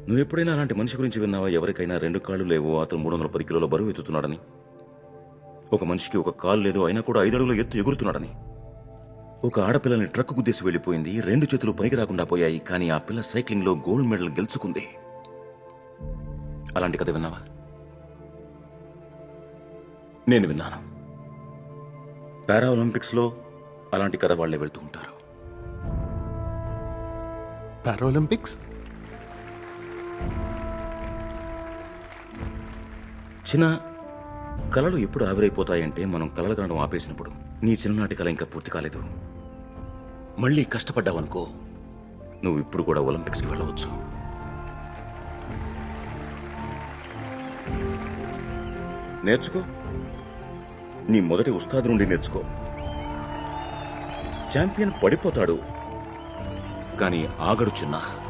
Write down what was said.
నువ్వెప్పుడైనా అలాంటి మనిషి గురించి విన్నావా? ఎవరికైనా 2 కాళ్ళు లేవో అతను 310 కిలోల బరువు ఎత్తుతున్నాడని, ఒక మనిషికి 1 కాలు లేదో అయినా కూడా 5 అడుగుల ఎత్తు ఎగురుతున్నాడని, ఒక ఆడపిల్లని ట్రక్ గుద్దేసి వెళ్లిపోయింది, 2 చేతులు పనికి రాకుండా పోయాయి, కానీ ఆ పిల్ల సైక్లింగ్ లో గోల్డ్ మెడల్ గెలుచుకుంది. అలాంటి కథ విన్నావా? నేను విన్నాను. పారా ఒలింపిక్స్ లో అలాంటి కథ వాళ్లే వెళ్తూ ఉంటారు. పారాలింపిక్స్? చిన్న కళలు ఎప్పుడు ఆవిరైపోతాయంటే మనం కలలు కనడం ఆపేసినప్పుడు. నీ చిన్ననాటి కళ ఇంకా పూర్తి కాలేదు. మళ్ళీ కష్టపడ్డావనుకో, నువ్వు ఇప్పుడు కూడా ఒలింపిక్స్కి వెళ్ళవచ్చు. నేర్చుకో, నీ మొదటి ఉస్తాదు నుండి నేర్చుకో. ఛాంపియన్ పడిపోతాడు కానీ ఆగడు చిన్న.